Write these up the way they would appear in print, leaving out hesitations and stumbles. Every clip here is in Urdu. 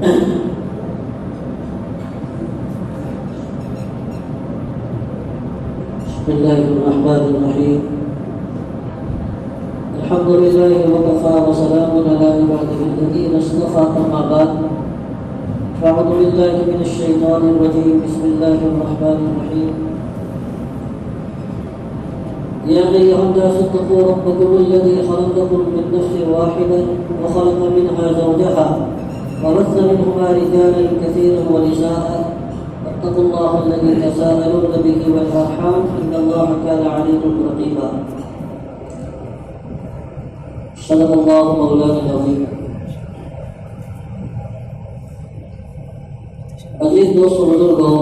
بسم الله الرحمن الرحيم. الحمد لله وكفى وسلام على عباده الذين اصطفى. أما بعد فأعوذ بالله من الشيطان الرجيم. بسم الله الرحمن الرحيم. يا أيها الناس اتقوا ربكم الذي خلقكم من نفس واحدة وخلق منها زوجها وبث منهما رجالا كثيرا ونساء واتقوا الله الذي تساءلون به والأرحام إن الله كان عليكم رقيبا. صدق الله مولانا العظيم. عزیز دوستوں بزرگوں،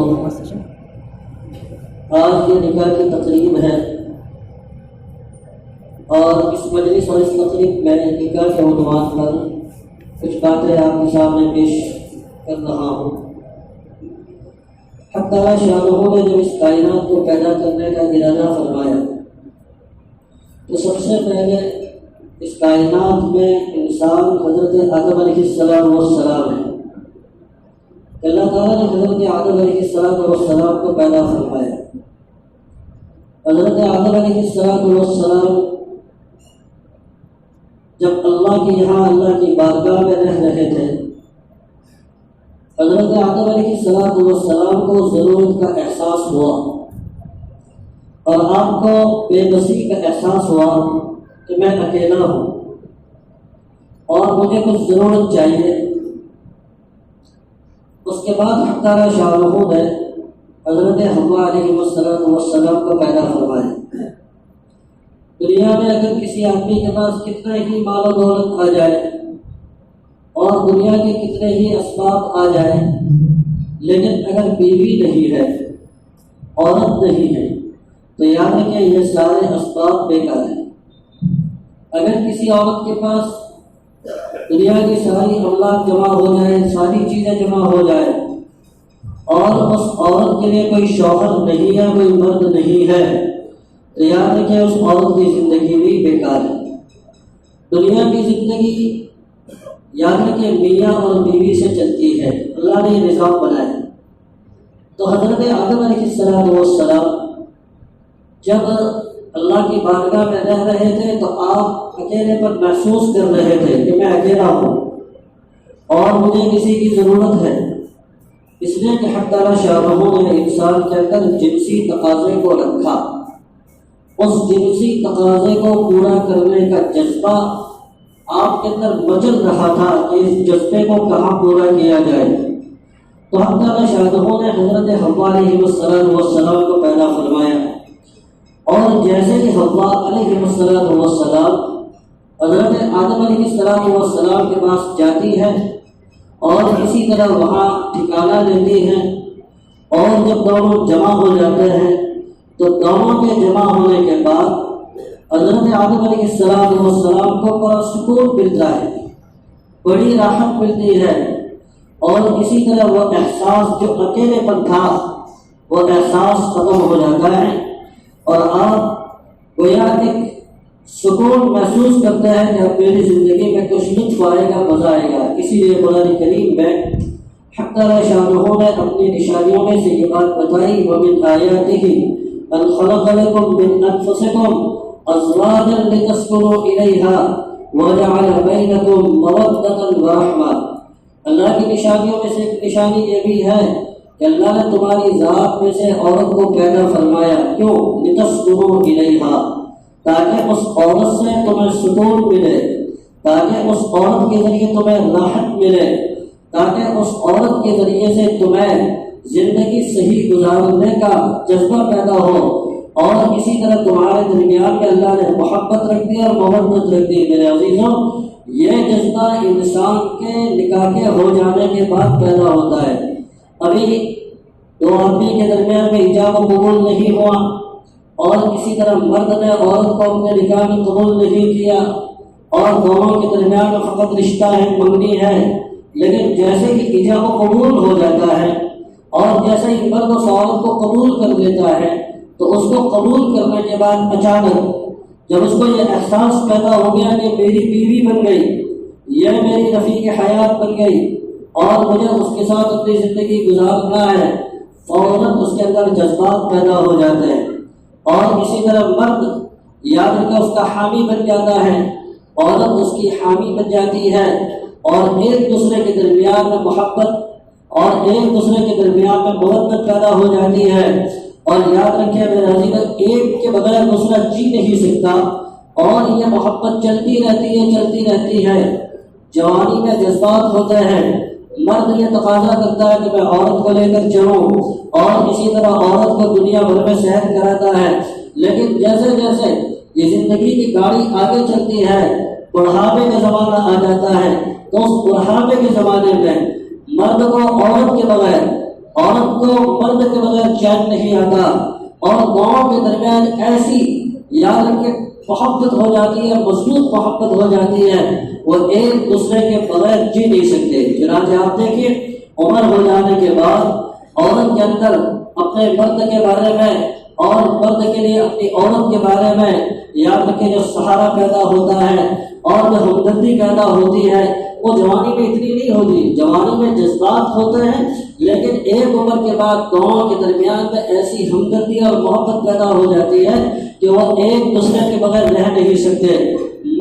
آج یہ نکاح کی تقریب ہے اور اس مجلس اور اس تقریب میں نکاح کے عنوان پر کچھ باتیں آپ کے سامنے پیش کر رہا ہوں۔ حق تعالیٰ شاہ نے جب اس کائنات کو پیدا کرنے کا ارادہ فرمایا تو سب سے پہلے اس کائنات میں انسان حضرت آدم علیہ السلام ہے۔ اللہ تعالیٰ نے حضرت آدم علیہ السلام کو پیدا فرمایا۔ حضرت آدم علیہ السلام جب اللہ کے یہاں اللہ کی بارگاہ میں رہ رہے تھے، حضرت آدم علیہ السلام کو ضرورت کا احساس ہوا اور آپ کو بے بسی کا احساس ہوا کہ میں اکیلا ہوں اور مجھے کچھ ضرورت چاہیے۔ اس کے بعد حق تعالیٰ شاہ نے حضرت حوا علیہ السلام کو پیدا فرمایا۔ دنیا میں اگر کسی آدمی کے پاس کتنا ہی مال و دولت آ جائے اور دنیا کے کتنے ہی اسباب آ جائیں، لیکن اگر بیوی نہیں ہے، عورت نہیں ہے، تو یاد رکھیں یہ سارے اسباب بیکار ہیں۔ اگر کسی عورت کے پاس دنیا کی ساری املاک جمع ہو جائے، ساری چیزیں جمع ہو جائے اور اس عورت کے لیے کوئی شوہر نہیں ہے، کوئی مرد نہیں ہے، تو یاد رکھیں اس عورت کی زندگی بھی بیکار ہے۔ دنیا کی زندگی یاد رکھیں میاں اور بیوی سے چلتی ہے، اللہ نے یہ نظام بنایا۔ تو حضرت آدم علیہ السلام جب اللہ کی بارگاہ میں رہ رہے تھے تو آپ اکیلے پر محسوس کر رہے تھے کہ میں اکیلا ہوں اور مجھے کسی کی ضرورت ہے، اس لیے کہ حق تعالیٰ شاہ نے انسان کے اندر جنسی تقاضے کو رکھا۔ اس جنسی تقاضے کو پورا کرنے کا جذبہ آپ کے اندر مچل رہا تھا کہ اس جذبے کو کہاں پورا کیا جائے۔ تو حق تعالیٰ شاہ نے حضرت حوا علیہ السلام کو پیدا فرمایا، اور جیسے کہ حوا علیہ السلام حضرت آدم علیہ السلام کے پاس جاتی ہے اور اسی طرح وہاں ٹھکانہ لیتی ہیں، اور جب دونوں جمع ہو جاتے ہیں تو دونوں کے جمع ہونے کے بعد حضرت آدم علیہ السلام کو بڑا سکون ملتا ہے، بڑی راحت ملتی ہے، اور اسی طرح وہ احساس جو اکیلے پن تھا وہ احساس ختم ہو جاتا ہے اور آپ گویا ایک سکون محسوس کرتے ہیں کہ اب میری زندگی میں کچھ لطف آئے گا، مزہ آئے گا۔ اسی لیے قرآن کریم میں حق تعالیٰ شاہ نے اپنی نشانیوں میں سے یہ بات بتائی، وَمِنْ آيَاتِهِ أَنْ خَلَقَ لَكُم مِّنْ أَنفُسِكُمْ أَزْوَاجًا لِتَسْكُنُوا إِلَيْهَا وَجَعَلَ بَيْنَكُم مَّوَدَّةً وَرَحْمَةً۔ اللہ کی نشانیوں میں سے ایک نشانی یہ بھی ہے کہ اللہ نے تمہاری ذات میں سے عورت کو پیدا فرمایا۔ کیوں؟ لِتَسْكُنُوا إِلَيْهَا، تاکہ اس عورت سے تمہیں سکون ملے، تاکہ اس عورت کے ذریعے تمہیں راحت ملے، تاکہ اس عورت کے ذریعے سے تمہیں زندگی صحیح گزارنے کا جذبہ پیدا ہو، اور اسی طرح تمہارے درمیان میں اللہ نے محبت رکھ دی اور محبت رکھ دی۔ میرے عزیزوں، یہ جذبہ انسان کے نکاح کے ہو جانے کے بعد پیدا ہوتا ہے۔ ابھی دو آدمی کے درمیان میں ایجاب و قبول نہیں ہوا، اور اسی طرح مرد نے عورت کو اپنے نکاح میں قبول نہیں کیا، اور دونوں کے درمیان میں فقط رشتہ ہے، منگنی ہے، لیکن جیسے کہ ایجاب و قبول ہو جاتا ہے اور جیسے ہی مرد اس عورت کو قبول کر لیتا ہے تو اس کو قبول کرنے کے بعد اچانک جب اس کو یہ احساس پیدا ہو گیا کہ میری بیوی بن گئی، یہ میری رفیق حیات بن گئی، اور مجھے اس کے ساتھ اپنی زندگی گزارنا ہے، فوراً اس کے اندر جذبات پیدا ہو جاتے ہیں۔ اور اسی طرح مرد یاد رکھے اس کا حامی بن جاتا ہے، عورت اس کی حامی بن جاتی ہے، اور ایک دوسرے کے درمیان میں محبت اور ایک دوسرے کے درمیان میں محبت پیدا ہو جاتی ہے۔ اور یاد رکھیں میرے عزیز، ایک کے بغیر دوسرا جی نہیں سکتا، اور یہ محبت چلتی رہتی ہے۔ جوانی میں جذبات ہوتے ہیں، مرد یہ تقاضا کرتا ہے کہ میں عورت کو لے کر چلوں، اور اسی طرح عورت کو دنیا بھر میں سیر کراتا ہے، لیکن جیسے جیسے یہ زندگی کی گاڑی آگے چلتی ہے، بڑھاپے کا زمانہ آ جاتا ہے، تو اس بڑھاپے کے زمانے میں مرد کو عورت کے بغیر، عورت کو مرد کے بغیر چین نہیں آتا، اور گاؤں کے درمیان ایسی یاد رکھے محبت ہو جاتی ہے، مضبوط محبت ہو جاتی ہے، وہ ایک دوسرے کے بغیر جی نہیں سکتے۔ چنانچہ آپ دیکھیے عمر ہو جانے کے بعد عورت کے اندر اپنے مرد کے بارے میں اور مرد کے لیے اپنی عورت کے بارے میں یاد رکھے جو سہارا پیدا ہوتا ہے اور جو ہمدردی پیدا ہوتی ہے، وہ جوانی میں اتنی نہیں ہوتی۔ جوانی میں جذبات ہوتے ہیں، لیکن ایک عمر کے بعد دونوں کے درمیان میں ایسی ہمدردی اور محبت پیدا ہو جاتی ہے کہ وہ ایک دوسرے کے بغیر رہ نہیں سکتے۔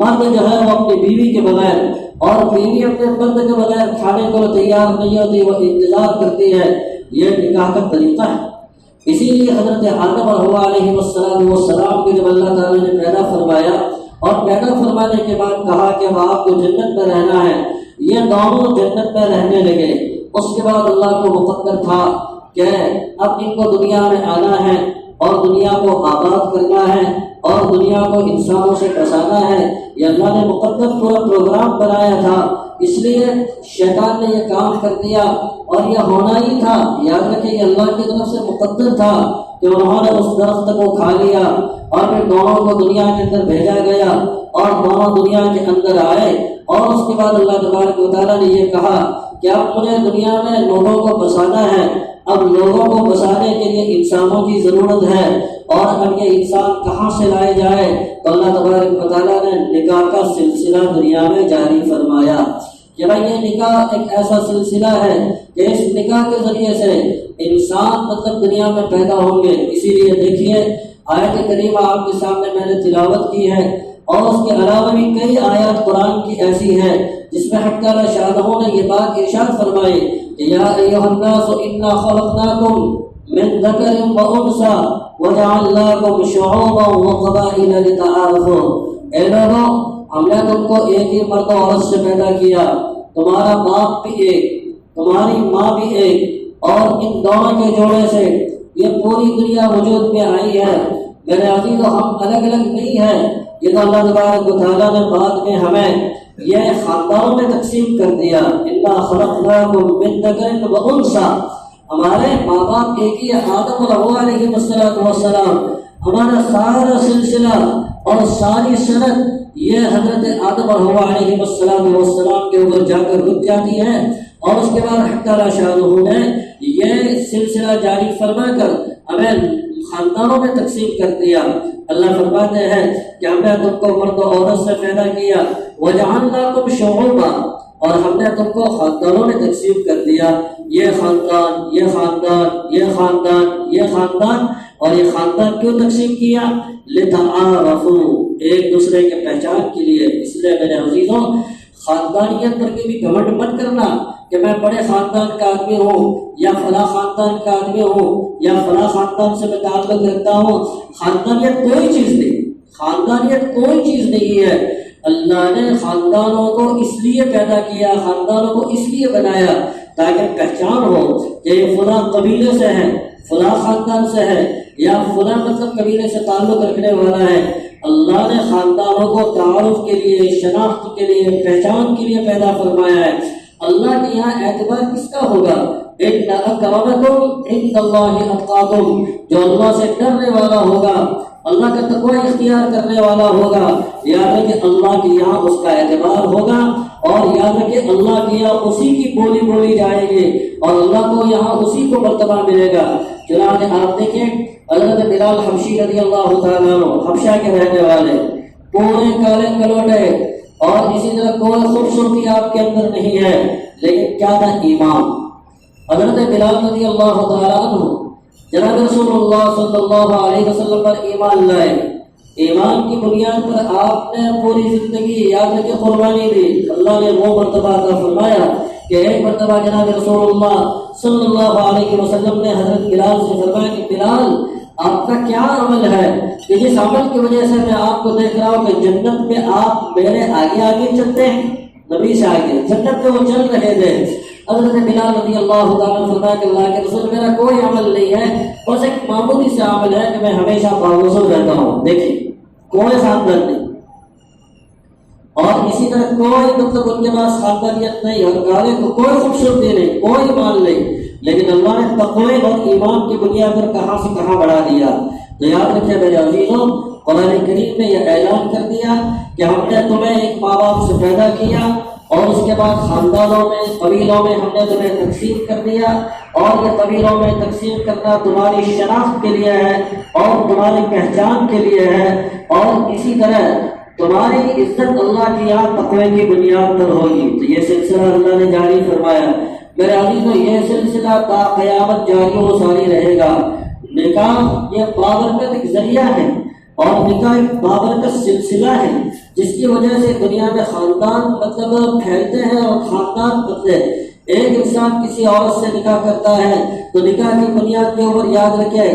مرد جو ہے وہ اپنی بیوی کے بغیر، اور بیوی اپنے مرد کے بغیر کھانے کو تیار نہیں ہوتی، وہ انتظار کرتی ہے۔ یہ نکاح کا طریقہ ہے۔ اسی لیے حضرت آدم اور حوا علیہ السلام کو جب اللہ تعالیٰ نے پیدا فرمایا، اور پیدا فرمانے کے بعد کہا کہ اب آپ کو جنت میں رہنا ہے، یہ دونوں جنت میں رہنے لگے۔ اس کے بعد اللہ کو مقدر تھا کہ اب ان کو دنیا میں آنا ہے، اور دنیا کو آباد کرنا ہے، اور دنیا کو انسانوں سے بسانا ہے۔ یہ اللہ نے مقدر پورا پروگرام بنایا تھا، اس لیے شیطان نے یہ کام کر دیا، اور یہ ہونا ہی تھا۔ یاد رکھیں یہ اللہ کی طرف سے مقدر تھا کہ انہوں نے اس درخت کو کھا لیا، اور پھر دونوں کو دنیا کے اندر بھیجا گیا، اور دونوں دنیا کے اندر آئے۔ اور اس کے بعد اللہ تبارک و تعالیٰ نے یہ کہا کہ اب مجھے دنیا میں لوگوں کو بسانا ہے، اب لوگوں کو بسانے کے لیے انسانوں کی ضرورت ہے، اور اب یہ انسان کہاں سے لائے جائے؟ تو اللہ تبارک و تعالیٰ نے نکاح کا سلسلہ دنیا میں جاری فرمایا کہ بھائی یہ نکاح ایک ایسا سلسلہ ہے کہ اس نکاح کے ذریعے سے انسان مطلب دنیا میں پیدا ہوں گے۔ اسی لیے دیکھیے آیت کریمہ آپ کے سامنے میں نے تلاوت کی ہے، اور اس کے علاوہ بھی کئی آیات قرآن کی ایسی ہیں جس میں حق تعالیٰ شاہ نے یہ بات ارشاد فرمائی کہ یا ایھا الناس انا خلقناکم من ذکر وانثی وجعلناکم شعوبا وقبائل لتعارفوا۔ اے لوگوں، ہم نے تم کو ایک ہی مرد و عورت سے پیدا کیا، تمہارا باپ بھی ایک، تمہاری ماں بھی ایک، اور ان دونوں کے جوڑے سے یہ پوری دنیا وجود میں آئی ہے۔ میرے عزیزو، ہم الگ الگ نہیں ہیں، یہ تو اللہ تبارک و تعالیٰ نے بعد میں ہمیں یہ خاندانوں میں تقسیم کر دیا۔ انا خلقناکم من ذکر وانثی، ہمارے ماں باپ ایک ہی، آدم اور حوا علیہ السلام۔ ہمارا سارا سلسلہ اور ساری سند یہ حضرت آدم اور حوا علیہ السلام کے اوپر جا کر رک جاتی ہے، اور اس کے بعد حق تعالیٰ شاہ نے یہ سلسلہ جاری فرما کر ہمیں خاندانوں میں تقسیم کر دیا۔ اللہ فرماتے ہیں کہ ہم نے تم کو مرد و عورت سے پیدا کیا، وجعلناکم شعوبا، اور ہم نے تم کو خاندانوں میں تقسیم کر دیا، یہ خاندان، یہ خاندان، یہ خاندان، یہ خاندان، اور یہ خاندان کیوں تقسیم کیا؟ لتعارفوا، ایک دوسرے کے پہچان کے لیے۔ اس لیے میرے عزیزوں، خاندانیت پر کبھی گھمنڈ مت کرنا کہ میں بڑے خاندان کا آدمی ہوں، یا فلاں خاندان کا آدمی ہوں، یا فلاں خاندان سے میں تعلق رکھتا ہوں۔ خاندانیت کوئی چیز نہیں، خاندانیت کوئی چیز نہیں ہے۔ اللہ نے خاندانوں کو اس لیے پیدا کیا، خاندانوں کو اس لیے بنایا تاکہ پہچان ہو کہ یہ فلاں قبیلے سے ہے، فلاں خاندان سے ہے، یا فلاں مطلب قبیلے سے تعلق رکھنے والا ہے۔ اللہ نے خاندانوں کو تعارف کے لیے، شناخت کے لیے، پہچان کے لیے پیدا فرمایا ہے۔ اللہ کے یہاں اعتبار کس کا ہوگا؟ ان اکرمکم عند اللہ اتقاکم، جو اللہ سے ڈرنے والا ہوگا، اللہ کا تقوی اختیار کرنے والا ہوگا، یاد رکھے اللہ کے یہاں اس کا اعتبار ہوگا، اور یاد رکھے اللہ کے یہاں اسی کی بولی بولی جائے گی، اور اللہ کو یہاں اسی کو مرتبہ ملے گا۔ چنانچہ آپ دیکھیں حضرت بلال حبشی رضی اللہ تعالیٰ عنہ، حبشہ کے رہنے والے، پورے کالے کلوٹے، اور اسی طرح کوئی خوبصورتی آپ کے اندر نہیں ہے، لیکن کیا تھا؟ ایمان۔ حضرت بلال رضی اللہ تعالیٰ عنہ جناب رسول اللہ صلی اللہ علیہ وسلم پر ایمان لائے۔ ایمان کی بنیاد پر آپ نے پوری زندگی یاد رکھے قربانی دی۔ اللہ نے وہ مرتبہ عطا فرمایا کہ ایک مرتبہ جناب رسول اللہ صلی اللہ علیہ وسلم نے حضرت بلال سے فرمایا کہ بلال آپ کا کیا عمل ہے کہ جس عمل کی وجہ سے میں آپ کو دیکھ رہا ہوں کہ جنت میں آپ میرے آگے آگے چلتے ہیں، نبی سے آگے جنت میں وہ چل رہے تھے۔ حضرت بلال رضی اللہ تعالیٰ فرمایا کہ اللہ کے رسول میرا کوئی عمل نہیں ہے، بس ایک معمولی سے عمل ہے کہ میں ہمیشہ باوضو رہتا ہوں۔ دیکھیں کوئی خاندان نہیں، اور اسی طرح کوئی مطلب ان کے پاس خاندانیت نہیں، اور گارے کو کوئی خوبصورتی نہیں، کوئی مال نہیں، لیکن اللہ نے تقوی اور ایمان کی بنیاد پر کہاں سے کہاں بڑھا دیا۔ تو یاد رکھیں میرے عزیزوں، قرآن کریم نے یہ اعلان کر دیا کہ ہم نے تمہیں ایک ماں باپ سے پیدا کیا اور اس کے بعد خاندانوں میں قبیلوں میں ہم نے تمہیں تقسیم کر دیا، اور یہ قبیلوں میں تقسیم کرنا تمہاری شناخت کے لیے ہے اور تمہاری پہچان کے لیے ہے، اور اسی طرح تمہاری عزت اللہ کی یہاں تقوی کی بنیاد پر ہوگی۔ تو یہ سلسلہ اللہ نے جاری فرمایا۔ میرے عزیزوں یہ سلسلہ تا قیامت جاری و ساری رہے گا۔ نکاح یہ بابرکت ایک ذریعہ ہے، اور نکاح ایک بابرکت سلسلہ ہے جس کی وجہ سے دنیا میں خاندان مطلب پھیلتے ہیں اور خاندان بدلے۔ ایک انسان کسی عورت سے نکاح کرتا ہے تو نکاح کی بنیاد کے اوپر یاد رکھے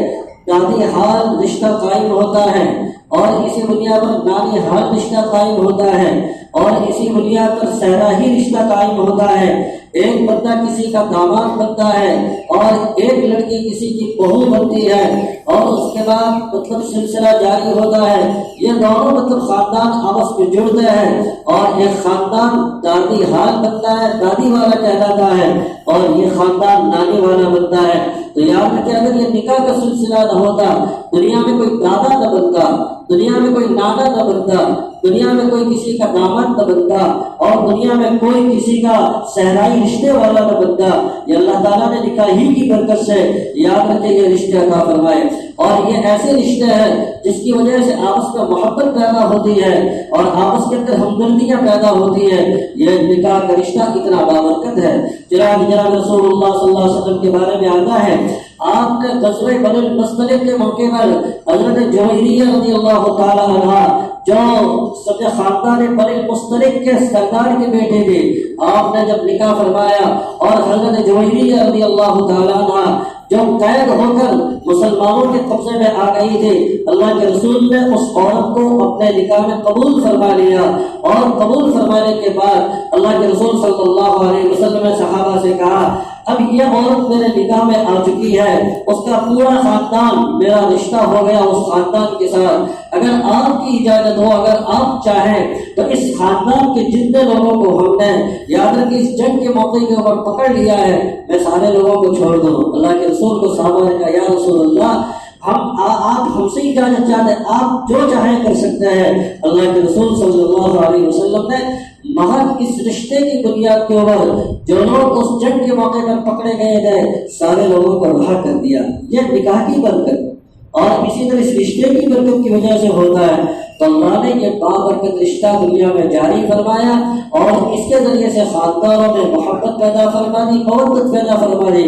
دادی حال رشتہ قائم ہوتا ہے، اور اسی بنیاد پر نانی حال رشتہ قائم ہوتا ہے، اور اسی بنیاد پر صحرائی رشتہ قائم ہوتا ہے۔ ایک بندہ کسی کا داماد بنتا ہے اور ایک لڑکی کسی کی بہو بنتی ہے، اور اس کے بعد مطلب سلسلہ جاری ہوتا ہے۔ یہ دونوں مطلب خاندان آپس میں جڑتے ہیں، اور ایک خاندان دادی حال بنتا ہے، دادی والا کہلاتا ہے، اور یہ خاندان نانی والا بنتا ہے۔ تو یاد رکھیں اگر یہ نکاح کا سلسلہ نہ ہوتا، دنیا میں کوئی دادا نہ بنتا، دنیا میں کوئی نانا نہ بنتا، دنیا میں کوئی کسی کا داماد نہ بنتا، اور دنیا میں کوئی کسی کا صحرائی رشتے والا نہ بنتا۔ یہ اللہ تعالیٰ نے نکاح ہی کی برکت سے یاد رکھے یہ رشتے عطا فرمائے، اور یہ ایسے رشتے ہیں جس کی وجہ سے آپس میں محبت پیدا ہوتی ہے اور آپس کے اندر ہمدردیاں پیدا ہوتی ہیں۔ یہ نکاح کا رشتہ اتنا بابرکت ہے۔ جناب رسول اللہ صلی اللہ علیہ وسلم کے بارے میں آتا ہے آپ نے غزوہ بنی المصطلق کے موقع پر حضرت جویریہ رضی اللہ تعالی عنہ جو سب خاندان بنی المصطلق کے سردار کے بیٹے تھے، آپ نے جب نکاح فرمایا اور حضرت جویریہ رضی اللہ تعالی عنہ جو قید ہو کر مسلمانوں کے قبضے میں آ گئی تھی، اللہ کے رسول نے اس عورت کو اپنے نکاح میں قبول فرما لیا، اور قبول فرمانے کے بعد اللہ کے رسول صلی اللہ علیہ وسلم نے صحابہ سے کہا اب یہ عورت میرے نکاح میں آ چکی ہے، اس کا پورا خاندان میرا رشتہ ہو گیا اس خاندان کے ساتھ، اگر آپ کی اجازت ہو، اگر آپ چاہیں تو اس خاندان کے جتنے لوگوں کو ہم نے یاد رکھیں اس جنگ کے موقع کے اوپر پکڑ لیا ہے میں سارے لوگوں کو چھوڑ دوں۔ اللہ کے رسول کو صحابہ نے کہا یا رسول اللہ آپ ہم سے اجازت چاہتے ہیں، آپ جو چاہیں کر سکتے ہیں۔ اللہ کے رسول صلی اللہ علیہ وسلم نے محض اس رشتے کی بنیاد کے اوپر جو لوگ اس جنگ کے موقع پر پکڑے گئے تھے سارے لوگوں کو رہا کر دیا۔ یہ نکاح کی برکت اور اسی طرح اس رشتے کی برکت کی وجہ سے ہوتا ہے۔ تو اللہ نے یہ بابرکت رشتہ دنیا میں جاری فرمایا اور اس کے ذریعے سے خاندانوں میں محبت پیدا فرما دی، محبت پیدا فرما دی۔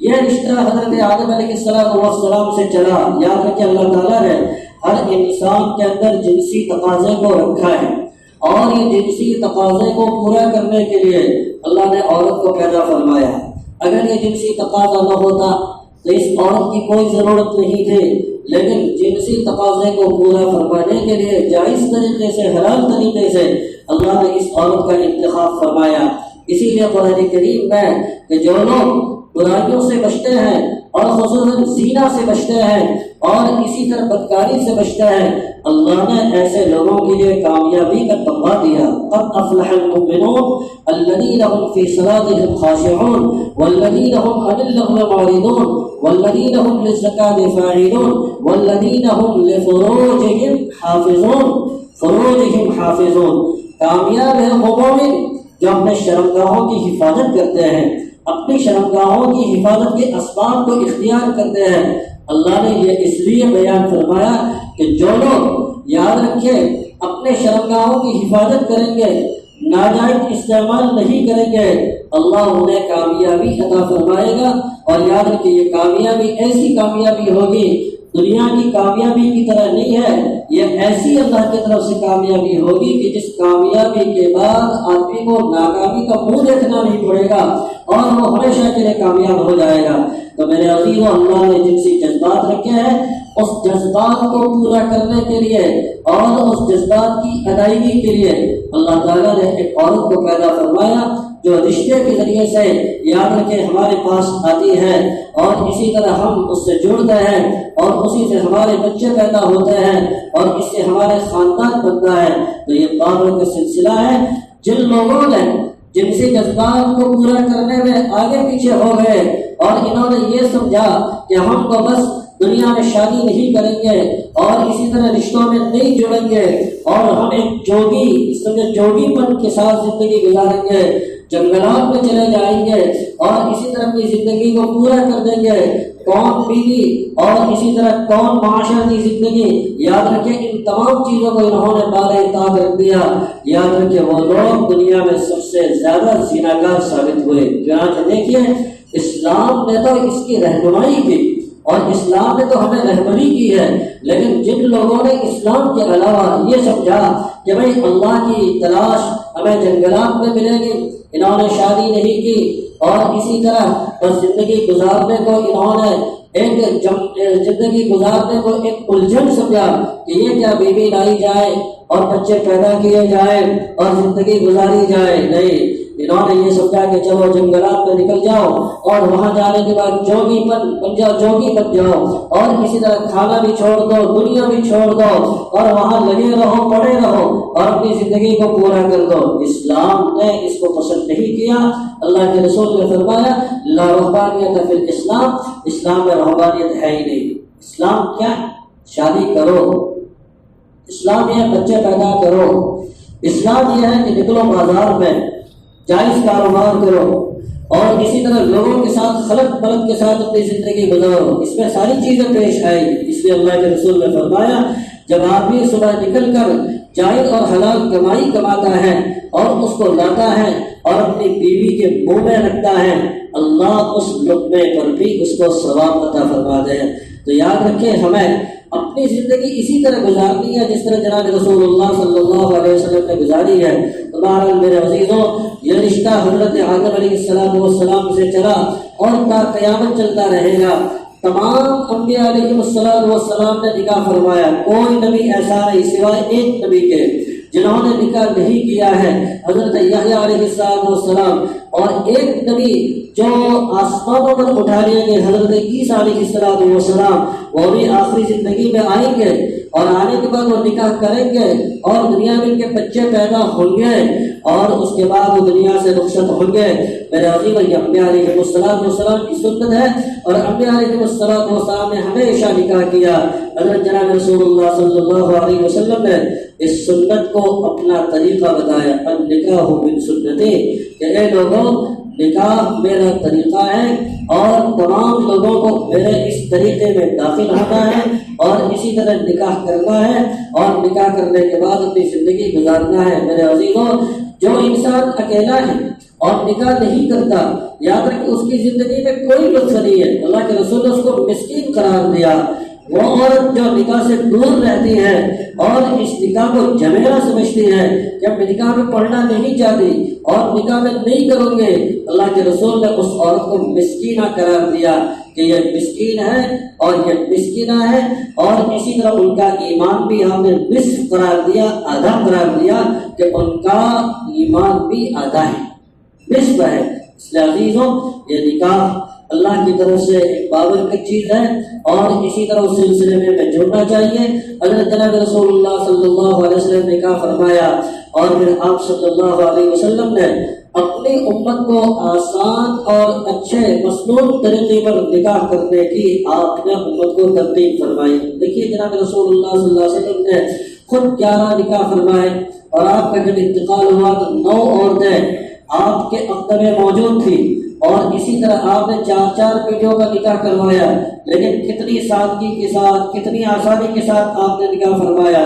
یہ رشتہ حضرت آدم علیہ السلام سے چلا۔ یاد رکھیں اللہ تعالیٰ نے ہر انسان کے اندر جنسی تقاضے کو رکھا ہے، اور یہ جنسی تقاضے کو پورا کرنے کے لیے اللہ نے عورت کو پیدا فرمایا۔ اگر یہ جنسی تقاضا نہ ہوتا تو اس عورت کی کوئی ضرورت نہیں تھی، لیکن جنسی تقاضے کو پورا فرمانے کے لیے جائز طریقے سے، حلال طریقے سے اللہ نے اس عورت کا انتخاب فرمایا۔ اسی لیے قرآن کریم میں کہ جو لوگ برائیوں سے بچتے ہیں اور خصوصاً زنا سے بچتے ہیں اور اسی طرح بدکاری سے بچتے ہیں، اللہ نے ایسے لوگوں کے لیے کامیابی کا تمغہ دیا۔ قد افلح المؤمنون الذين هم في صلاتهم خاشعون والذين هم عن اللغو معرضون والذين هم للزكاة فاعلون والذين هم لفروجهم حافظون۔ کامیاب ہے وہ مومن جو اپنے شرمگاہوں کی حفاظت کرتے ہیں، اپنی شرمگاہوں کی حفاظت کے اسباب کو اختیار کرتے ہیں۔ اللہ نے یہ اس لیے بیان فرمایا کہ جو لوگ یاد رکھے اپنے شرمگاہوں کی حفاظت کریں گے، ناجائز استعمال نہیں کریں گے اللہ انہیں کامیابی عطا فرمائے گا۔ اور یاد رکھیں یہ کامیابی ایسی کامیابی ہوگی، دنیا کی کامیابی کی طرح نہیں ہے، یہ ایسی اللہ کی طرف سے کامیابی ہوگی کہ جس کامیابی کے بعد آدمی کو ناکامی کا منہ دیکھنا نہیں پڑے گا اور وہ ہمیشہ کے لیے کامیاب ہو جائے گا۔ تو میرے عزیزو، اللہ نے جن سے جذبات رکھے ہیں اس جذبات کو پورا کرنے کے لیے اور اس جذبات کی ادائیگی کے لیے اللہ تعالیٰ نے ایک عورت کو پیدا فرمایا جو رشتے کے ذریعے سے یاد رکھے ہمارے پاس آتی ہے اور اسی طرح ہم اس سے جڑتے ہیں اور اسی سے ہمارے بچے پیدا ہوتے ہیں اور اس سے ہمارے خاندان بنتا ہے۔ تو یہ قابل کا سلسلہ ہے۔ جن لوگوں نے جنسی جذبات کو پورا کرنے میں آگے پیچھے ہو گئے اور انہوں نے یہ سمجھا کہ ہم تو بس دنیا میں شادی نہیں کریں گے اور اسی طرح رشتوں میں نہیں جڑیں گے اور ہم ایک جوگی پن کے ساتھ زندگی گزاریں گے، جنگلات میں چلے جائیں گے اور اسی طرح اپنی زندگی کو پورا کر دیں گے، کون بیوی اور اسی طرح کون معاشرتی زندگی، یاد رکھیں ان تمام چیزوں کو انہوں نے بالے طاق رکھ دیا۔ یاد رکھیں وہ لوگ دنیا میں سب سے زیادہ زناکار ثابت ہوئے۔ چنانچہ دیکھیے اسلام نے تو اس کی رہنمائی کی اور اسلام نے تو ہمیں رہبری کی ہے، لیکن جن لوگوں نے اسلام کے علاوہ یہ سمجھا کہ بھائی اللہ کی تلاش ہمیں جنگلات میں ملے گی، انہوں نے شادی نہیں کی اور اسی طرح بس زندگی گزارنے کو انہوں نے ایک الجھن سمجھا کہ یہ کیا بیوی لائی جائے اور بچے پیدا کیے جائے اور زندگی گزاری جائے، نہیں، انہوں نے یہ سمجھا کہ چلو جنگلات میں نکل جاؤ اور وہاں جانے کے بعد جوگی بن جاؤ اور اسی طرح کھانا بھی چھوڑ دو، دنیا بھی چھوڑ دو اور وہاں لگے رہو، پڑے رہو اور اپنی زندگی کو پورا کر دو۔ اسلام نے اس کو پسند نہیں کیا۔ اللہ کے رسول نے فرمایا لا رہبانیت فی الاسلام، اسلام میں رہبانیت ہے ہی نہیں۔ اسلام کیا؟ شادی کرو، اسلام یہ بچے پیدا کرو، اسلام یہ ہے کہ نکلو بازار میں جائز کاروبار کرو اور اسی طرح لوگوں کے ساتھ خلق بلد کے ساتھ اپنی زندگی گزارو، اس میں ساری چیزیں پیش آئیں گی۔ اس لیے اللہ کے رسول نے فرمایا جب آدمی صبح نکل کر جائز اور حلال کمائی کماتا ہے اور اس کو لاتا ہے اور اپنی بیوی کے منہ میں رکھتا ہے، اللہ اس لقمے پر بھی اس کو ثواب عطا فرما دے۔ تو یاد رکھیں ہمیں اپنی زندگی اسی طرح گزارنی ہے جس طرح جناب رسول اللہ صلی اللہ علیہ وسلم نے گزاری ہے۔ تمہارا میرے عزیزوں یہ رشتہ حضرت آدم علیہ السلام سے چلا اور تا قیامت چلتا رہے گا۔ تمام انبیاء علیہ السلام نے نکاح فرمایا، کوئی نبی ایسا نہیں سوائے ایک نبی کے جنہوں نے نکاح نہیں کیا ہے، حضرت یحییٰ علیہ السلام، اور ایک نبی جو آسمانوں پر اٹھا لیے گئے حضرت عیسیٰ علیہ السلام، وہ بھی آخری زندگی میں آئیں گے اور آنے کے بعد وہ نکاح کریں گے اور دنیا میں ان کے بچے پیدا ہوں گے اور اس کے بعد وہ دنیا سے رخصت ہوں گے۔ میرے عزیزو یہ انبیاء علیہ السلام کی سنت ہے اور انبیاء علیہ السلام نے ہمیشہ نکاح کیا۔ حضرت جناب رسول اللہ صلی اللہ علیہ وسلم نے اس سنت کو اپنا طریقہ بتایا، النکاح من سنتی، کہ اے لوگوں نکاح میرا طریقہ ہے اور تمام لوگوں کو میرے اس طریقے میں داخل ہونا ہے اور اسی طرح نکاح کرنا ہے اور نکاح کرنے کے بعد اپنی زندگی گزارنا ہے۔ میرے عزیزوں جو انسان اکیلا ہے اور نکاح نہیں کرتا، یاد رکھیں اس کی زندگی میں کوئی لطف نہیں ہے۔ اللہ کے رسول نے اس کو مسکین قرار دیا۔ وہ عورت جو نکاح سے دور رہتی ہے اور اس نکاح کو جھمیلا سمجھتی ہے کہ اب نکاح میں پڑھنا نہیں چاہتی اور نکاح میں نہیں کروں گے، اللہ کے رسول نے اس عورت کو مسکینہ قرار دیا کہ یہ مسکین ہے اور یہ مسکینہ ہے، اور اسی طرح ان کا ایمان بھی ہم نے نصف قرار دیا، آدھا قرار دیا کہ ان کا ایمان بھی آدھا ہے، نصف ہے۔ اس لیے عزیزوں یہ نکاح اللہ کی طرف سے ایک بابرکت چیز ہے اور اسی طرح اس سلسلے میں جڑنا چاہیے۔ حضرت جناب رسول اللہ صلی اللہ علیہ وسلم نے کہا فرمایا اور پھر آپ صلی اللہ علیہ وسلم نے اپنی امت کو آسان اور اچھے مسنون طریقے پر نکاح کرنے کی آپ نے امت کو ترغیب فرمائی۔ دیکھیے جناب رسول اللہ صلی اللہ علیہ وسلم نے خود 11 نکاح فرمائے اور آپ کا جب انتقال ہوا تو 9 عورتیں آپ کے عقد میں موجود تھی اور اسی طرح آپ نے 4 بیٹیوں کا نکاح کروایا، لیکن کتنی سادگی کے ساتھ، کتنی آسانی کے ساتھ آپ نے نکاح فرمایا۔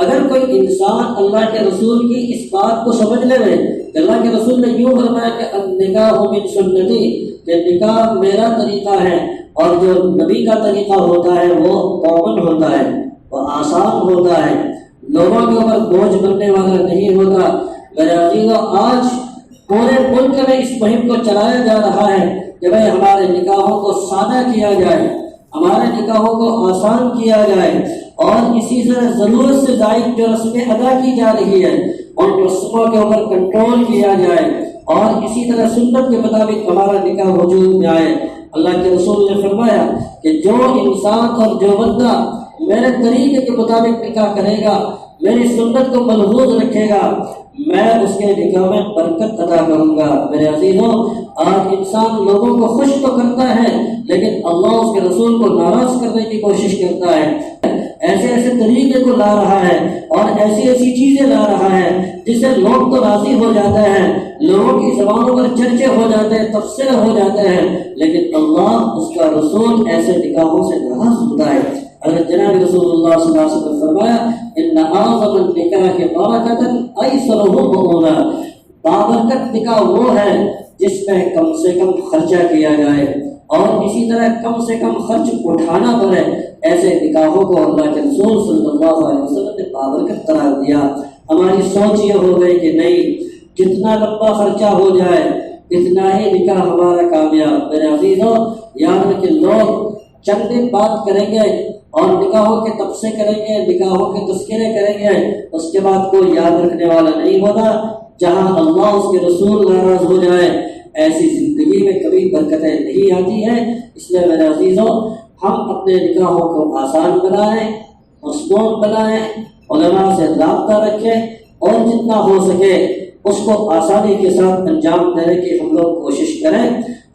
اگر کوئی انسان اللہ کے رسول کی اس بات کو سمجھ لے کہ اللہ کے رسول نے یوں فرمایا کہ النکاح من سنتی، کہ نکاح میرا طریقہ ہے، اور جو نبی کا طریقہ ہوتا ہے وہ کامن ہوتا ہے، وہ آسان ہوتا ہے، لوگوں کے اوپر بوجھ بننے والا نہیں ہوتا۔ میرے عزیزو، آج پورے ملک میں اس مہم کو چلایا جا رہا ہے کہ بھائی ہمارے نکاحوں کو سادہ کیا جائے، ہمارے نکاحوں کو آسان کیا جائے، اور اسی طرح ضرورت سے زائد جو رسمیں ادا کی جا رہی ہے ان رسموں کے اوپر کنٹرول کیا جائے، اور اسی طرح سنت کے مطابق ہمارا نکاح وجود میں آئے۔ اللہ کے رسول نے فرمایا کہ جو انسان اور جو بندہ میرے طریقے کے مطابق نکاح کرے گا، میری سنت کو ملحوظ رکھے گا، میں اس کے نکاح میں برکت عطا کروں گا۔ میرے عزیزوں، آج انسان لوگوں کو خوش تو کرتا ہے لیکن اللہ اس کے رسول کو ناراض کرنے کی کوشش کرتا ہے، ایسے ایسے طریقے کو لا رہا ہے اور ایسی ایسی چیزیں لا رہا ہے جس سے لوگ تو راضی ہو جاتے ہیں، لوگوں کی زبانوں پر چرچے ہو جاتے ہیں، تبصرے ہو جاتے ہیں، لیکن اللہ اس کا رسول ایسے نکاحوں سے ناراض ہوتا ہے۔ حضرت جناب رسول اللہ صلی اللہ علیہ وسلم نے فرمایا ان اعظم النکاح برکۃ ایسرہ مؤونہ، بابرکت نکاح وہ ہے جس میں کم سے کم خرچہ کیا جائے اور اسی طرح کم سے کم خرچ اٹھانا پڑے، ایسے نکاحوں کو اللہ کے رسول صلی اللہ علیہ وسلم نے بابرکت قرار دیا۔ ہماری سوچ یہ ہو گئی کہ نہیں، جتنا لمبا خرچہ ہو جائے اتنا ہی نکاح ہمارا کامیاب۔ میرے عزیزوں، یاد رکھیں، لوگ چند دن بات کریں گے اور نکاحوں کے تبصرے کریں گے، نکاحوں کے تذکرے کریں گے، اس کے بعد کوئی یاد رکھنے والا نہیں ہوتا۔ جہاں اللہ اس کے رسول ناراض ہو جائے ایسی زندگی میں کبھی برکتیں نہیں آتی ہیں۔ اس لیے میرے عزیزوں، ہم اپنے نکاحوں کو آسان بنائیں، مضبوط بنائیں، علماء سے رابطہ رکھیں اور جتنا ہو سکے اس کو آسانی کے ساتھ انجام دینے کی ہم لوگ کوشش کریں۔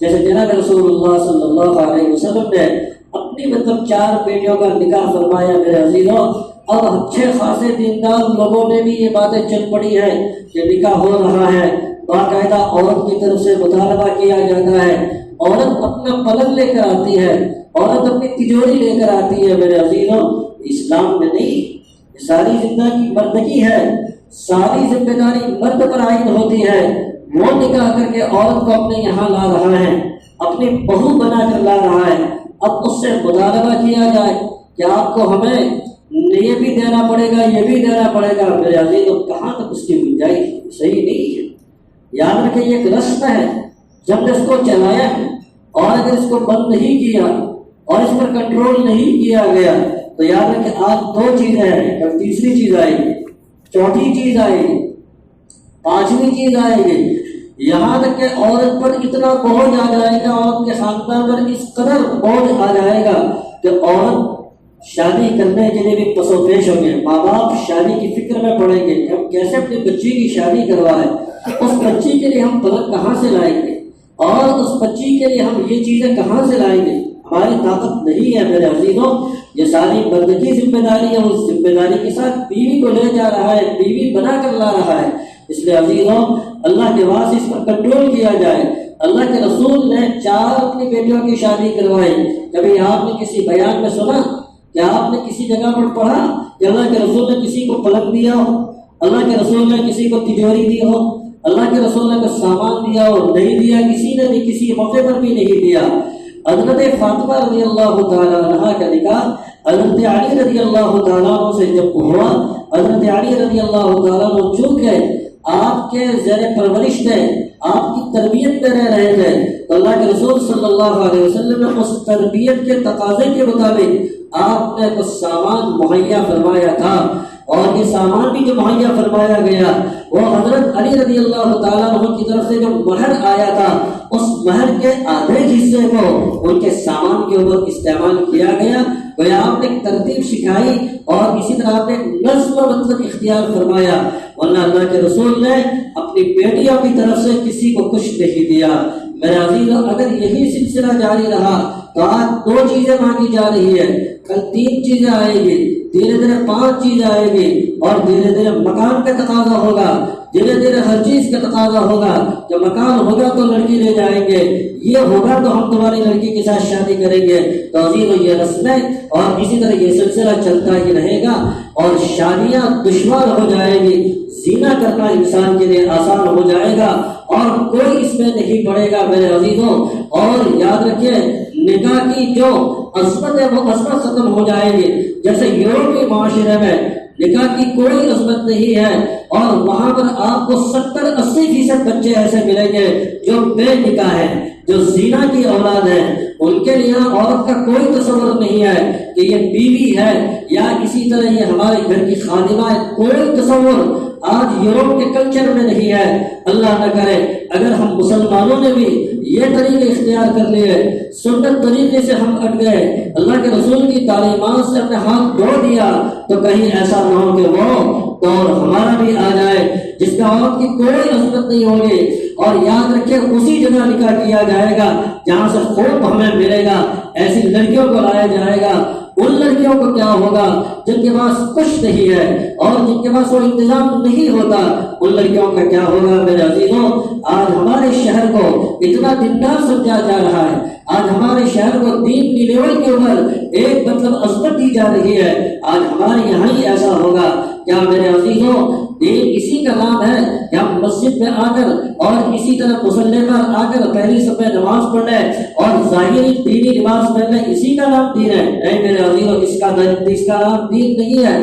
جیسے جناب رسول اللہ صلی اللہ علیہ وسلم نے اپنی 4 بیٹیوں کا نکاح فرمایا۔ میرے عزیزوں، اب اچھے خاصے دیندار لوگوں میں بھی یہ باتیں چل پڑی ہے کہ نکاح ہو رہا ہے، باقاعدہ عورت کی طرف سے مطالبہ کیا جاتا ہے، عورت اپنا پلنگ لے کر آتی ہے، عورت اپنی تجوری لے کر آتی ہے۔ میرے عزیزوں، اسلام میں نہیں، یہ ساری زندگی مردگی ہے، ساری ذمہ داری مرد پر عائد ہوتی ہے۔ وہ نکاح کر کے عورت کو اپنے یہاں لا رہا ہے، اپنی بہو بنا کر لا رہا ہے، اب اس سے مطالبہ کیا جائے کہ آپ کو ہمیں یہ بھی دینا پڑے گا، یہ بھی دینا پڑے گا۔ میرے عزیزوں، کہاں تک اس کی گنجائش؟ صحیح نہیں ہے۔ یاد رکھیں، یہ ایک رسم ہے، جب نے اس کو چلایا ہے اور اگر اس کو بند نہیں کیا اور اس پر کنٹرول نہیں کیا گیا تو یاد رکھیں آج 2 چیزیں ہیں، اور تیسری چیز آئے گی، چوتھی چیز آئے گی، 5ویں چیز آئے گی، یہاں تک کہ عورت پر اتنا بوجھ آ جائے گا، عورت کے خاندان پر اس قدر بوجھ آ جائے گا کہ عورت شادی کرنے کے لیے بھی پس و پیش ہوں گے، ماں باپ شادی کی فکر میں پڑیں گے کہ ہم کیسے اپنی بچی کی شادی کروائیں، اس بچی کے لیے ہم پلنگ کہاں سے لائیں گے اور اس بچی کے لیے ہم یہ چیزیں کہاں سے لائیں گے، ہماری طاقت نہیں ہے۔ میرے عزیزوں، یہ ساری مرد کی ذمہ داری ہے، اس ذمہ داری کے ساتھ بیوی کو لے جا رہا ہے، بیوی بنا کر لا رہا ہے۔ اس لیے عزیزوں، اللہ کے واسطے اس پر کنٹرول کیا جائے۔ اللہ کے رسول نے 4 اپنی بیٹیوں کی شادی کروائی۔ کبھی آپ نے کسی بیان میں سنا کہ آپ نے کسی جگہ پر پڑھا کہ اللہ کے رسول نے کسی کو پلنگ دیا ہو، اللہ کے رسول نے کسی کو تجوری دی ہو، اللہ کے رسول نے کوئی سامان دیا ہو؟ نہیں دیا، کسی نے بھی کسی موقع پر بھی نہیں دیا۔ حضرت فاطمہ رضی اللہ تعالیٰ عنہ کا نکاح حضرت علی رضی اللہ تعالیٰ عنہ سے جب ہوا، حضرت علی رضی اللہ تعالیٰ عنہ چونکہ آپ کے زیر پرورش تھے، آپ کی تربیت میں رہ رہے تھے، تو اللہ کے رسول صلی اللہ علیہ وسلم نے اس تربیت کے تقاضے کے مطابق آپ نے کچھ سامان مہیا فرمایا تھا، اور یہ سامان بھی جو مہیا فرمایا گیا وہ حضرت علی رضی اللہ تعالیٰ عنہ کی طرف سے جو مہر آیا تھا اس مہر کے آدھے حصے کو ان کے سامان کے اوپر استعمال کیا گیا۔ وہ آپ نے ترتیب سکھائی اور اسی طرح آپ نے نظم و مطلب اختیار فرمایا، ورنہ اللہ کے رسول نے اپنی بیٹیوں کی طرف سے کسی کو کچھ نہیں دیا۔ میرے عزیزوں، اگر یہی سلسلہ جاری رہا تو آج 2 چیزیں مانگی جا رہی ہے، کل 3 چیزیں آئیں گی۔ دھیرے دھیرے 5 چیزیں آئیں گی اور دھیرے دھیرے مکان کا تقاضا ہوگا، دھیرے دھیرے ہر چیز کا تقاضا ہوگا۔ جب مکان ہوگا تو لڑکی لے جائیں گے، یہ ہوگا تو ہم تمہاری لڑکی کے ساتھ شادی کریں گے، توزیع یہ رسمیں، اور اسی طرح یہ سلسلہ چلتا ہی رہے گا اور شادیاں دشوار ہو جائے گی، زنا کرنا انسان کے لیے آسان ہو جائے گا اور کوئی اس میں نہیں پڑے گا میرے عزیزوں۔ اور یاد رکھیے نکاح کی جو عصمت ہے وہ عصمت ختم ہو جائے گی۔ جیسے یورپی معاشرے میں نکاح کی کوئی عصمت نہیں ہے اور وہاں پر آپ کو 70-80% بچے ایسے ملیں گے جو بے نکاح ہیں، جو زنا کی اولاد ہے، ان کے لیے عورت کا کوئی تصور نہیں ہے کہ یہ بیوی ہے یا اسی طرح یہ ہمارے گھر کی خادمہ ہے، کوئی تصور آج یورپ کے کلچر میں نہیں ہے۔ اللہ نہ کرے اگر ہم مسلمانوں نے بھی یہ طریقے اختیار کر لیے، سنت طریقے سے ہم ہٹ گئے، اللہ کے رسول کی تعلیمات سے اپنے ہاتھ دھو دیا، تو کہیں ایسا نہ ہو کہ وہ دور ہمارا بھی آ جائے جس کا عورت کی کوئی عصمت نہیں ہوگی۔ اور یاد رکھیں اسی جگہ نکاح کیا جائے گا جہاں سے خوف ہمیں ملے گا، ایسی لڑکیوں کو لایا جائے گا۔ ان لڑکیوں کو کیا ہوگا جن کے پاس کچھ نہیں ہے اور جن کے پاس وہ انتظام نہیں ہوتا، ان لڑکیوں کا کیا ہوگا میرے عزیزوں؟ آج ہمارے شہر کو اتنا دیندار سمجھا جا رہا ہے، آج ہمارے شہر کو دین کی لیول کے اوپر ایک عظمت دی جا رہی ہے، آج ہمارے یہاں ہی ایسا ہوگا کیا میرے عزیزوں؟ دین اسی کا نام ہے کہ ہم مسجد میں آ کر اور اسی طرح مصلی پر آ کر پہلی صف میں نماز پڑھنے اور ظاہری دینی لباس پہننے، اسی کا نام دین ہے؟ اے میرے عزیزوں اس کا نام دین نہیں ہے۔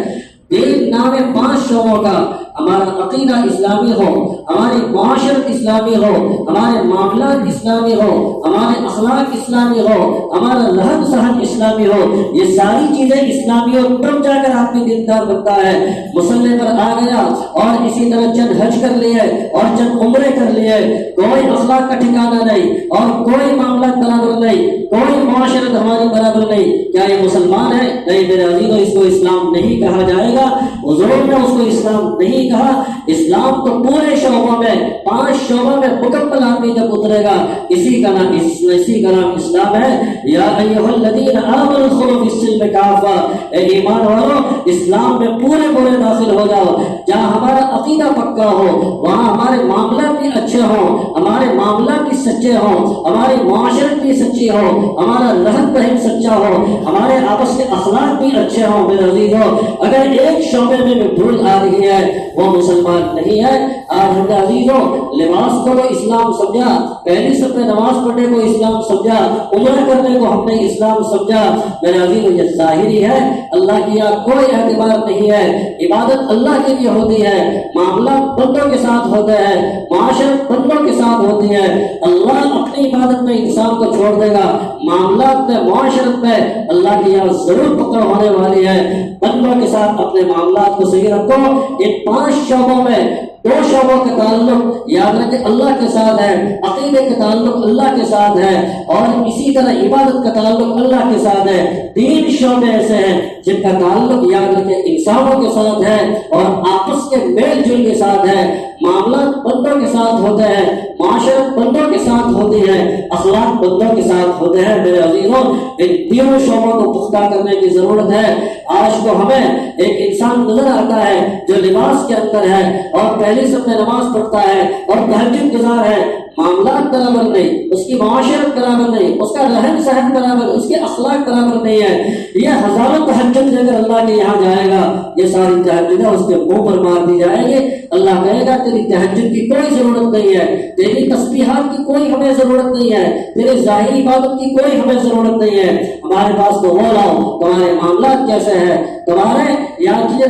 دین نام ہے 5 شعبوں کا، ہمارا عقیدہ اسلامی ہو، ہماری معاشرت اسلامی ہو، ہمارے معاملات اسلامی ہو، ہمارے اخلاق اسلامی ہو، ہمارا رہن سہن اسلامی ہو، یہ ساری چیزیں اسلامی ہو تب جا کر آپ کی دیندار بنتا ہے۔ مسلح پر آ گیا اور اسی طرح چند حج کر لیے اور چند عمرے کر لیے، کوئی اخلاق کا ٹھکانہ نہیں اور کوئی معاملات برابر نہیں، کوئی معاشرت ہماری برابر نہیں، کیا یہ مسلمان ہے؟ نہیں میرے عزیزوں، اس کو اسلام نہیں کہا جائے گا، حضور نے اس کو اسلام نہیں کہا۔ اسلام تو پورے شعبوں میں 5 شعبوں میں مکمل آدمی جب اترے گا، اسی کا نام اسلام ہے۔ یا ایھا الذین آمنوا ادخلوا فی السلم کافہ، اے ایمان والو اسلام میں پورے داخل ہو جاؤ۔ جہاں ہمارا عقیدہ پکا ہو وہاں ہمارے معاملات بھی اچھے ہوں، ہمارے معاملات بھی سچے ہوں، ہماری معاشرت بھی سچی ہو، ہمارا رہن سہن سچا ہو، ہمارے آپس کے اخلاق بھی اچھے ہوں میرے عزیزوں۔ اگر ایک شعبے میں بھی بھول آ رہی ہے وہ مسلمان نہیں ہے۔ آج میرے عزیزوں لباس کو اسلام سمجھا، پہلی صف میں نماز پڑھنے کو اسلام سمجھا، عمرہ کرنے کو ہم نے اسلام سمجھا۔ میرے عزیزوں یہ ظاہری ہے، اللہ کی یہاں کوئی اعتبار نہیں ہے۔ عبادت اللہ کے لیے ہوتی ہے، معاملات بندوں کے ساتھ ہوتے ہیں، معاشرت بندوں کے ساتھ ہوتی ہے۔ اللہ اپنی عبادت میں انسان کو چھوڑ دے گا، معاملات میں معاشرت میں اللہ کی یہاں ضرور پکڑ ہونے والی ہے۔ بندوں کے ساتھ اپنے معاملات کو صحیح رکھو۔ ان 5 شعبوں میں 2 شعبوں کا تعلق یاد رکھیں اللہ کے ساتھ ہے، عقیدے کا تعلق اللہ کے ساتھ ہے اور اسی طرح عبادت کا تعلق اللہ کے ساتھ ہے۔ 3 شعبے ایسے ہیں جن کا تعلق یاد رکھیں انسانوں کے ساتھ ہے اور آپس کے میل جول کے ساتھ ہے، معاملات بندوں کے ساتھ ہوتے ہیں، معاشرت بندوں کے ساتھ ہوتی ہے، اخلاق بندوں کے ساتھ ہوتے ہیں۔ میرے عزیزوں ان 3 شعبوں کو پختہ کرنے کی ضرورت ہے۔ آج کو ہمیں ایک انسان نظر آتا ہے جو لباس کے اندر ہے اور پہلی صف میں نماز پڑھتا ہے اور تہجد گزار ہے، معاملات برابر نہیں، اس کی معاشرت برابر نہیں، اس کا رہن سہن برابر، اس کے اخلاق برابر نہیں ہے۔ یہ ہزاروں تہجد لے کر اللہ کے یہاں جائے گا، یہ ساری تہجدیں اس کے منہ پر مار دی جائیں گے۔ اللہ کہے گا تیری تہجد کی کوئی ضرورت نہیں ہے، تیری تسبیحات کی کوئی ہمیں ضرورت نہیں ہے، تیرے ظاہری عبادت کی کوئی ہمیں ضرورت نہیں ہے۔ ہمارے پاس تو وہ لاؤ، تمہارے معاملات کیسے ہیں، تمہارے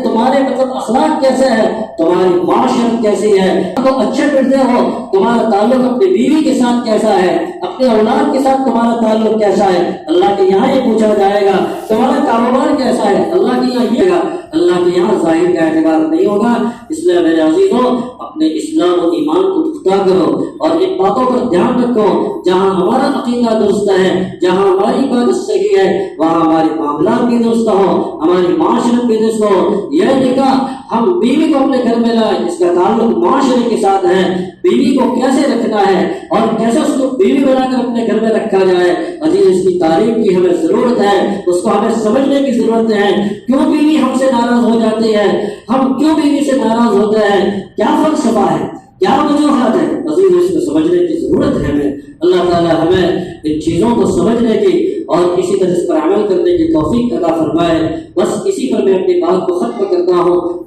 تمہارے اخلاق کیسے ہے، تمہاری معاشرت کیسی ہے، تو اچھے پڑھتے ہو، تمہارا تعلق اپنی بیوی کے ساتھ کیسا ہے، اپنے اولاد کے ساتھ تمہارا تعلق کیسا ہے، اللہ کے یہاں یہ پوچھا جائے گا۔ تمہارا کاروبار کیسا ہے، اللہ کے یہاں یہ گا، اللہ کے یہاں ظاہر کا اعتبار نہیں ہوگا۔ اس لیے میرے عزیزوں اپنے اسلام و ایمان کو پختہ کرو اور ان باتوں پر دھیان رکھو۔ جہاں ہمارا عقیدہ درست ہے، جہاں ہماری عبادت صحیح ہے، وہاں ہمارے معاملات بھی درست ہو، ہماری معاشرت بھی درست ہو۔ یہ نکاح ہم بیوی کو اپنے گھر میں لائیں، اس کا تعلق معاشرے کے ساتھ ہے، بیوی کو کیسے رکھنا ہے اور کیسے اس کو بیوی بنا کر اپنے گھر میں رکھا جائے، عزیز کی تعلیم کی ہمیں ضرورت ہے، اس کو ہمیں سمجھنے کی ضرورت ہے۔ کیوں بیوی ہم سے ناراض ہو جاتی ہے، ہم کیوں بیوی سے ناراض ہوتے ہیں، کیا فلسفہ ہے، کیا وجوہات ہے، عزیز اس کو سمجھنے کی ضرورت ہے ہمیں۔ اللہ تعالی ہمیں ان چیزوں کو سمجھنے کی اور اسی طرح اس پر عمل کرنے کی توفیق عطا فرمائے۔ بس اسی پر میں اپنی بات کو ختم کرتا ہوں۔